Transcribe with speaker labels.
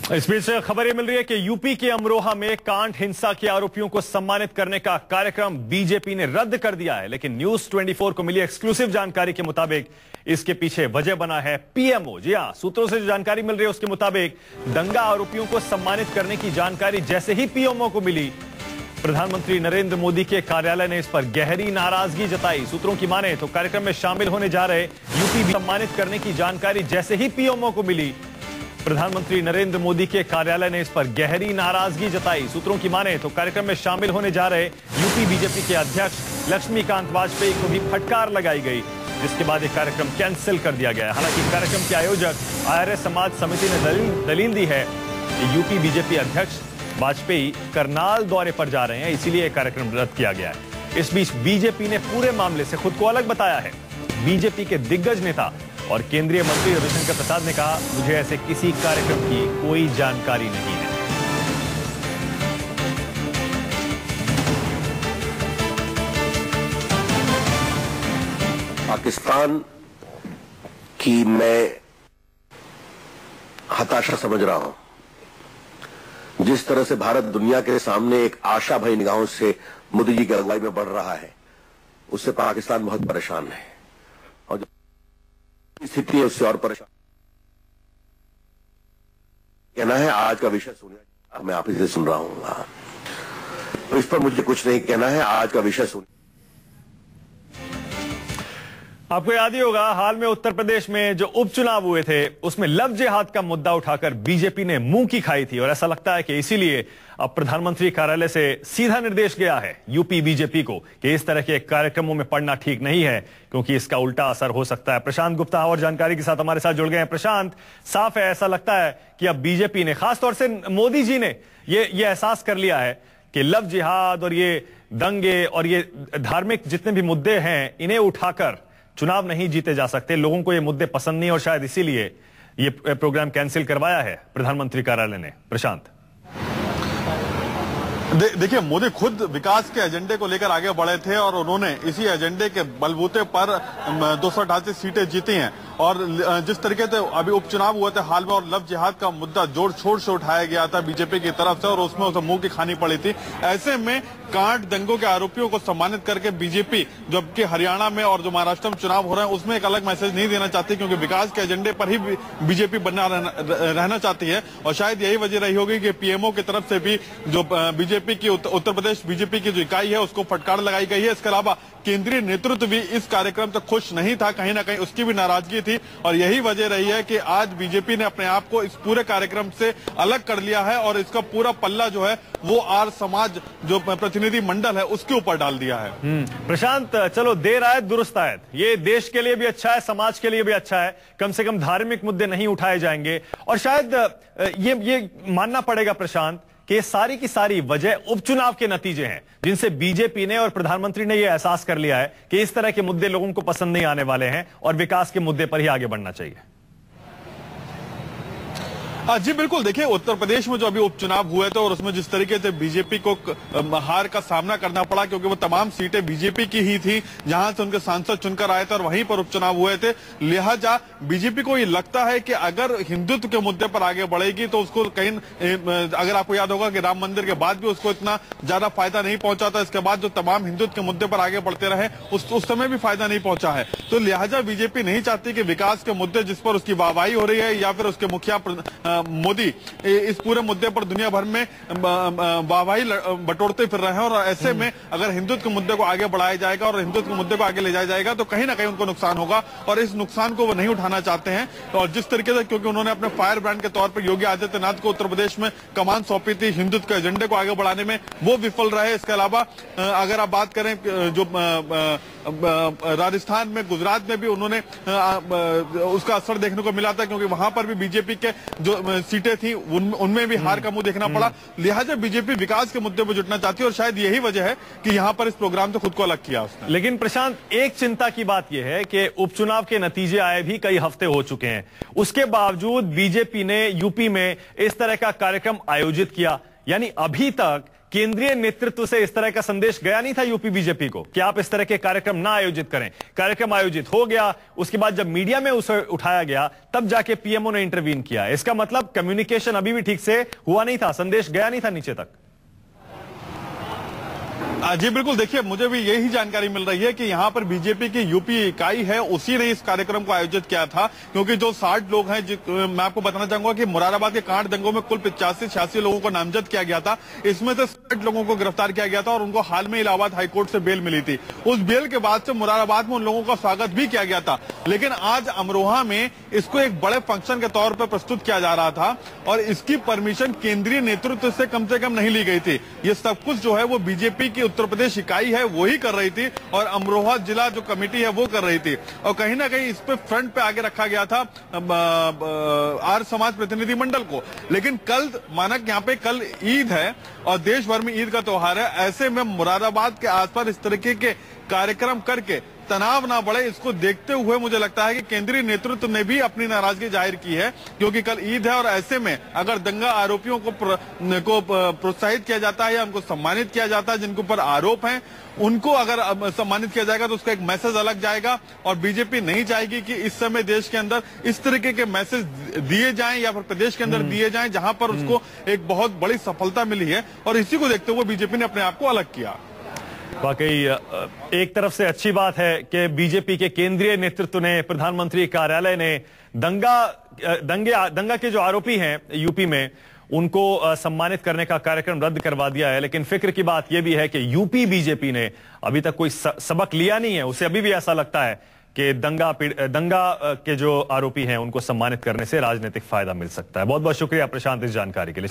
Speaker 1: इस बीच खबर यह मिल रही है कि यूपी के अमरोहा में कांड हिंसा के आरोपियों को सम्मानित करने का कार्यक्रम बीजेपी ने रद्द कर दिया है। लेकिन न्यूज 24 को मिली एक्सक्लूसिव जानकारी के मुताबिक इसके पीछे वजह बना है पीएमओ। जी हां, सूत्रों से जो जानकारी मिल रही है उसके मुताबिक दंगा आरोपियों को सम्मानित करने की जानकारी जैसे ही पीएमओ को मिली, प्रधानमंत्री नरेंद्र मोदी के कार्यालय ने इस पर गहरी नाराजगी जताई। सूत्रों की माने तो कार्यक्रम में शामिल होने जा रहे यूपी सम्मानित करने की जानकारी जैसे ही पीएमओ को मिली, प्रधानमंत्री नरेंद्र मोदी के कार्यालय ने इस पर गहरी नाराजगी जताई। सूत्रों की माने तो कार्यक्रम में शामिल होने जा रहे यूपी बीजेपी के अध्यक्ष लक्ष्मीकांत वाजपेयी को भी फटकार लगाई गई, जिसके बाद यह कार्यक्रम कैंसिल कर दिया गया। हालांकि कार्यक्रम के आयोजक आर्य समाज समिति ने दलील दी है कि यूपी बीजेपी अध्यक्ष वाजपेयी करनाल दौरे पर जा रहे हैं, इसीलिए कार्यक्रम रद्द किया गया है। इस बीच बीजेपी ने पूरे मामले से खुद को अलग बताया है। बीजेपी के दिग्गज नेता और केंद्रीय मंत्री रविशंकर प्रसाद ने कहा, मुझे ऐसे किसी कार्यक्रम की कोई जानकारी नहीं है।
Speaker 2: पाकिस्तान की मैं हताशा समझ रहा हूं। जिस तरह से भारत दुनिया के सामने एक आशा भरी निगाहों से मोदी जी की अगुवाई में बढ़ रहा है, उससे पाकिस्तान बहुत परेशान है और जो स्थिति है उससे और परेशान। कहना है आज का विषय सुनिए, मैं आप इसे सुन रहा हूं, तो इस पर मुझे कुछ नहीं कहना है। आज का विषय सुनिए।
Speaker 1: आपको याद ही होगा, हाल में उत्तर प्रदेश में जो उपचुनाव हुए थे उसमें लव जिहाद का मुद्दा उठाकर बीजेपी ने मुंह की खाई थी और ऐसा लगता है कि इसीलिए अब प्रधानमंत्री कार्यालय से सीधा निर्देश गया है यूपी बीजेपी को कि इस तरह के कार्यक्रमों में पड़ना ठीक नहीं है, क्योंकि इसका उल्टा असर हो सकता है। प्रशांत गुप्ता और जानकारी के साथ हमारे साथ जुड़ गए हैं। प्रशांत, साफ है, ऐसा लगता है कि अब बीजेपी ने, खासतौर से मोदी जी ने ये एहसास कर लिया है कि लव जिहाद और ये दंगे और ये धार्मिक जितने भी मुद्दे हैं, इन्हें उठाकर चुनाव नहीं जीते जा सकते। लोगों को ये मुद्दे पसंद नहीं और शायद इसीलिए ये प्रोग्राम कैंसिल करवाया है प्रधानमंत्री कार्यालय ने। प्रशांत,
Speaker 3: देखिए, मोदी खुद विकास के एजेंडे को लेकर आगे बढ़े थे और उन्होंने इसी एजेंडे के बलबूते पर 288 सीटें जीती हैं। और जिस तरीके से अभी उपचुनाव हुए थे हाल में और लव जिहाद का मुद्दा जोर शोर से उठाया गया था बीजेपी की तरफ से और उसमें उसे मुंह की खानी पड़ी थी, ऐसे में कांड दंगों के आरोपियों को सम्मानित करके बीजेपी जबकि हरियाणा में और जो महाराष्ट्र में चुनाव हो रहे हैं उसमें एक अलग मैसेज नहीं देना चाहती, क्योंकि विकास के एजेंडे पर ही बीजेपी बना रहना चाहती है। और शायद यही वजह रही होगी कि पीएमओ की तरफ से भी जो बीजेपी की उत्तर प्रदेश बीजेपी की जो इकाई है उसको फटकार लगाई गई है। इसके अलावा केंद्रीय नेतृत्व भी इस कार्यक्रम से खुश नहीं था, कहीं ना कहीं उसकी भी नाराजगी थी और यही वजह रही है कि आज बीजेपी ने अपने आप को इस पूरे कार्यक्रम से अलग कर लिया है और इसका पूरा पल्ला जो है वो आर्य समाज जो प्रतिनिधि मंडल है उसके ऊपर डाल दिया है।
Speaker 1: प्रशांत, चलो देर आए दुरुस्त आए, ये देश के लिए भी अच्छा है, समाज के लिए भी अच्छा है। कम से कम धार्मिक मुद्दे नहीं उठाए जाएंगे और शायद ये मानना पड़ेगा प्रशांत कि सारी की सारी वजह उपचुनाव के नतीजे हैं, जिनसे बीजेपी ने और प्रधानमंत्री ने यह एहसास कर लिया है कि इस तरह के मुद्दे लोगों को पसंद नहीं आने वाले हैं और विकास के मुद्दे पर ही आगे बढ़ना चाहिए।
Speaker 3: जी बिल्कुल, देखिए उत्तर प्रदेश में जो अभी उपचुनाव हुए थे और उसमें जिस तरीके से बीजेपी को हार का सामना करना पड़ा, क्योंकि वो तमाम सीटें बीजेपी की ही थी जहां से उनके सांसद चुनकर आए थे और वहीं पर उपचुनाव हुए थे। लिहाजा बीजेपी को ये लगता है कि अगर हिंदुत्व के मुद्दे पर आगे बढ़ेगी तो उसको कहीं, अगर आपको याद होगा कि राम मंदिर के बाद भी उसको इतना ज्यादा फायदा नहीं पहुंचा था, इसके बाद जो तमाम हिंदुत्व के मुद्दे पर आगे बढ़ते रहे उस समय भी फायदा नहीं पहुंचा है। तो लिहाजा बीजेपी नहीं चाहती कि विकास के मुद्दे जिस पर उसकी वाहवाही हो रही है या फिर उसके मुखिया मोदी इस पूरे मुद्दे पर दुनिया भर में वाहवाही बटोरते फिर रहे हैं और ऐसे में अगर हिंदुत्व के मुद्दे को आगे बढ़ाया जाएगा और हिंदुत्व के मुद्दे को आगे ले जाया जाएगा तो कहीं ना कहीं उनको नुकसान होगा और इस नुकसान को वो नहीं उठाना चाहते हैं। और जिस तरीके से, क्योंकि उन्होंने अपने फायर ब्रांड के तौर पर योगी आदित्यनाथ को उत्तर प्रदेश में कमान सौंपी थी हिंदुत्व के एजेंडे को आगे बढ़ाने में, वो विफल रहे। इसके अलावा अगर आप बात करें जो राजस्थान में, गुजरात में भी उन्होंने उसका असर देखने को मिला था, क्योंकि वहां पर भी बीजेपी के जो सीटें थी उनमें भी हार का मुंह देखना पड़ा। लिहाजा बीजेपी विकास के मुद्दे पर जुटना चाहती है और शायद यही वजह है कि यहां पर इस प्रोग्राम से खुद को अलग किया उसने।
Speaker 1: लेकिन प्रशांत, एक चिंता की बात यह है कि उपचुनाव के नतीजे आए भी कई हफ्ते हो चुके हैं, उसके बावजूद बीजेपी ने यूपी में इस तरह का कार्यक्रम आयोजित किया, यानी अभी तक केंद्रीय नेतृत्व से इस तरह का संदेश गया नहीं था यूपी बीजेपी को कि आप इस तरह के कार्यक्रम ना आयोजित करें? कार्यक्रम आयोजित हो गया, उसके बाद जब मीडिया में उसे उठाया गया तब जाके पीएमओ ने इंटरवीन किया। इसका मतलब कम्युनिकेशन अभी भी ठीक से हुआ नहीं था, संदेश गया नहीं था नीचे तक।
Speaker 3: जी बिल्कुल, देखिए मुझे भी यही जानकारी मिल रही है कि यहाँ पर बीजेपी की यूपी इकाई है, उसी ने इस कार्यक्रम को आयोजित किया था। क्योंकि जो 60 लोग हैं, मैं आपको बताना चाहूंगा कि मुरादाबाद के कांड दंगों में कुल 85-86 लोगों को नामजद किया गया था। इसमें से 60 लोगों को गिरफ्तार किया गया था और उनको हाल में इलाहाबाद हाईकोर्ट से बेल मिली थी। उस बेल के बाद से मुरादाबाद में उन लोगों का स्वागत भी किया गया था। लेकिन आज अमरोहा में इसको एक बड़े फंक्शन के तौर पर प्रस्तुत किया जा रहा था और इसकी परमिशन केंद्रीय नेतृत्व से कम नहीं ली गई थी। ये सब कुछ जो है वो बीजेपी की उत्तर प्रदेश इकाई है वही कर रही थी और अमरोहा जिला जो कमेटी है वो कर रही थी। और कहीं ना कहीं इस पे फ्रंट पे आगे रखा गया था आर्य समाज प्रतिनिधि मंडल को। लेकिन कल मानक यहाँ पे कल ईद है और देश भर में ईद का त्योहार है। ऐसे में मुरादाबाद के आसपास इस तरीके के कार्यक्रम करके तनाव ना बढ़े, इसको देखते हुए मुझे लगता है कि केंद्रीय नेतृत्व ने भी अपनी नाराजगी जाहिर की है। क्योंकि कल ईद है और ऐसे में अगर दंगा आरोपियों को प्रोत्साहित किया जाता है या उनको सम्मानित किया जाता है, जिनके ऊपर आरोप हैं उनको अगर सम्मानित किया जाएगा तो उसका एक मैसेज अलग जाएगा। और बीजेपी नहीं चाहेगी कि इस समय देश के अंदर इस तरीके के मैसेज दिए जाएं या फिर प्रदेश के अंदर दिए जाएं जहां पर उसको एक बहुत बड़ी सफलता मिली है। और इसी को देखते हुए बीजेपी ने अपने आप को अलग किया।
Speaker 1: वाकई एक तरफ से अच्छी बात है कि बीजेपी के केंद्रीय नेतृत्व ने, प्रधानमंत्री कार्यालय ने दंगा के जो आरोपी हैं यूपी में उनको सम्मानित करने का कार्यक्रम रद्द करवा दिया है। लेकिन फिक्र की बात यह भी है कि यूपी बीजेपी ने अभी तक कोई सबक लिया नहीं है। उसे अभी भी ऐसा लगता है कि दंगा के जो आरोपी हैं उनको सम्मानित करने से राजनीतिक फायदा मिल सकता है। बहुत बहुत शुक्रिया प्रशांत इस जानकारी के लिए।